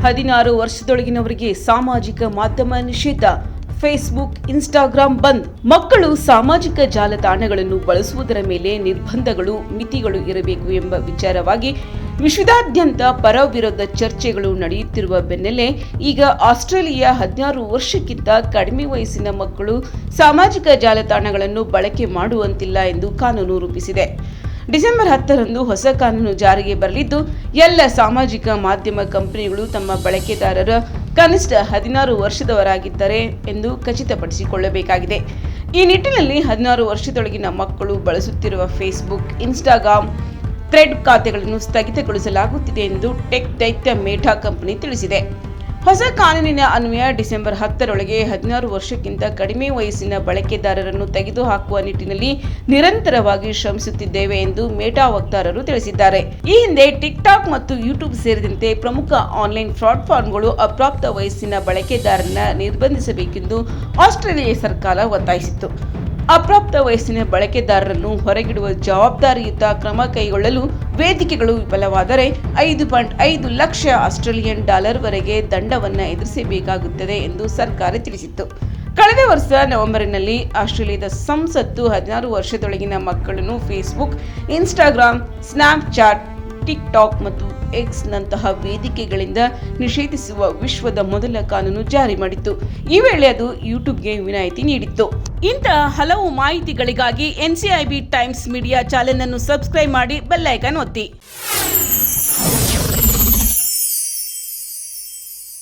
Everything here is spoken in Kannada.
16 ವರ್ಷದೊಳಗಿನವರಿಗೆ ಸಾಮಾಜಿಕ ಮಾಧ್ಯಮ ನಿಷೇಧ. ಫೇಸ್ಬುಕ್, ಇನ್ಸ್ಟಾಗ್ರಾಂ ಬಂದ್. ಮಕ್ಕಳು ಸಾಮಾಜಿಕ ಜಾಲತಾಣಗಳನ್ನು ಬಳಸುವುದರ ಮೇಲೆ ನಿರ್ಬಂಧಗಳು, ಮಿತಿಗಳು ಇರಬೇಕು ಎಂಬ ವಿಚಾರವಾಗಿ ವಿಶ್ವದಾದ್ಯಂತ ಪರ ವಿರೋಧ ಚರ್ಚೆಗಳು ನಡೆಯುತ್ತಿರುವ ಬೆನ್ನಲ್ಲೇ ಈಗ ಆಸ್ಟ್ರೇಲಿಯಾ 16 ವರ್ಷಕ್ಕಿಂತ ಕಡಿಮೆ ವಯಸ್ಸಿನ ಮಕ್ಕಳು ಸಾಮಾಜಿಕ ಜಾಲತಾಣಗಳನ್ನು ಬಳಕೆ ಮಾಡುವಂತಿಲ್ಲ ಎಂದು ಕಾನೂನು ರೂಪಿಸಿದೆ. ಡಿಸೆಂಬರ್ 10ರಂದು ಹೊಸ ಕಾನೂನು ಜಾರಿಗೆ ಬರಲಿದ್ದು, ಎಲ್ಲ ಸಾಮಾಜಿಕ ಮಾಧ್ಯಮ ಕಂಪನಿಗಳು ತಮ್ಮ ಬಳಕೆದಾರರ ಕನಿಷ್ಠ 16 ವರ್ಷದವರಾಗಿದ್ದಾರೆ ಎಂದು ಖಚಿತಪಡಿಸಿಕೊಳ್ಳಬೇಕಾಗಿದೆ. ಈ ನಿಟ್ಟಿನಲ್ಲಿ 16 ವರ್ಷದೊಳಗಿನ ಮಕ್ಕಳು ಬಳಸುತ್ತಿರುವ ಫೇಸ್ಬುಕ್, ಇನ್ಸ್ಟಾಗ್ರಾಂ, ಥ್ರೆಡ್ ಖಾತೆಗಳನ್ನು ಸ್ಥಗಿತಗೊಳಿಸಲಾಗುತ್ತಿದೆ ಎಂದು ಟೆಕ್ ದೈತ್ಯ ಮೇಟಾ ಕಂಪನಿ ತಿಳಿಸಿದೆ. ಹೊಸ ಕಾನೂನಿನ ಅನ್ವಯ ಡಿಸೆಂಬರ್ 10ರೊಳಗೆ 16 ವರ್ಷಕ್ಕಿಂತ ಕಡಿಮೆ ವಯಸ್ಸಿನ ಬಳಕೆದಾರರನ್ನು ತೆಗೆದುಹಾಕುವ ನಿಟ್ಟಿನಲ್ಲಿ ನಿರಂತರವಾಗಿ ಶ್ರಮಿಸುತ್ತಿದ್ದೇವೆ ಎಂದು ಮೇಟಾ ವಕ್ತಾರರು ತಿಳಿಸಿದ್ದಾರೆ. ಈ ಹಿಂದೆ ಟಿಕ್ಟಾಕ್ ಮತ್ತು ಯೂಟ್ಯೂಬ್ ಸೇರಿದಂತೆ ಪ್ರಮುಖ ಆನ್ಲೈನ್ ಪ್ಲಾಟ್ಫಾರ್ಮ್ಗಳು ಅಪ್ರಾಪ್ತ ವಯಸ್ಸಿನ ಬಳಕೆದಾರರನ್ನು ನಿರ್ಬಂಧಿಸಬೇಕೆಂದು ಆಸ್ಟ್ರೇಲಿಯಾ ಸರ್ಕಾರ ಒತ್ತಾಯಿಸಿತ್ತು. ಅಪ್ರಾಪ್ತ ವಯಸ್ಸಿನ ಬಳಕೆದಾರರನ್ನು ಹೊರಗಿಡುವ ಜವಾಬ್ದಾರಿಯುತ ಕ್ರಮ ಕೈಗೊಳ್ಳಲು ವೇದಿಕೆಗಳು ವಿಫಲವಾದರೆ $5.5 ಲಕ್ಷ ಆಸ್ಟ್ರೇಲಿಯನ್ ಡಾಲರ್ವರೆಗೆ ದಂಡವನ್ನು ಎದುರಿಸಬೇಕಾಗುತ್ತದೆ ಎಂದು ಸರ್ಕಾರ ತಿಳಿಸಿತ್ತು. ಕಳೆದ ವರ್ಷ ನವೆಂಬರ್ನಲ್ಲಿ ಆಸ್ಟ್ರೇಲಿಯಾದ ಸಂಸತ್ತು 16 ವರ್ಷದೊಳಗಿನ ಮಕ್ಕಳನ್ನು ಫೇಸ್ಬುಕ್, ಇನ್ಸ್ಟಾಗ್ರಾಂ, ಸ್ನ್ಯಾಪ್ಚಾಟ್, ಟಿಕ್ಟಾಕ್ ಮತ್ತು ಎಕ್ಸ್ನಂತಹ ವೇದಿಕೆಗಳಿಂದ ನಿಷೇಧಿಸುವ ವಿಶ್ವದ ಮೊದಲ ಕಾನೂನು ಜಾರಿ ಮಾಡಿತ್ತು. ಈ ವೇಳೆ ಅದು ಯೂಟ್ಯೂಬ್ಗೆ ವಿನಾಯಿತಿ ನೀಡಿತ್ತು. ಇಂತಹ ಹಲವು ಮಾಹಿತಿಗಳಿಗಾಗಿ NCIB ಟೈಮ್ಸ್ ಮೀಡಿಯಾ ಚಾನೆಲ್ ಅನ್ನು ಸಬ್ಸ್ಕ್ರೈಬ್ ಮಾಡಿ, ಬೆಲ್ ಐಕಾನ್ ಒತ್ತಿ.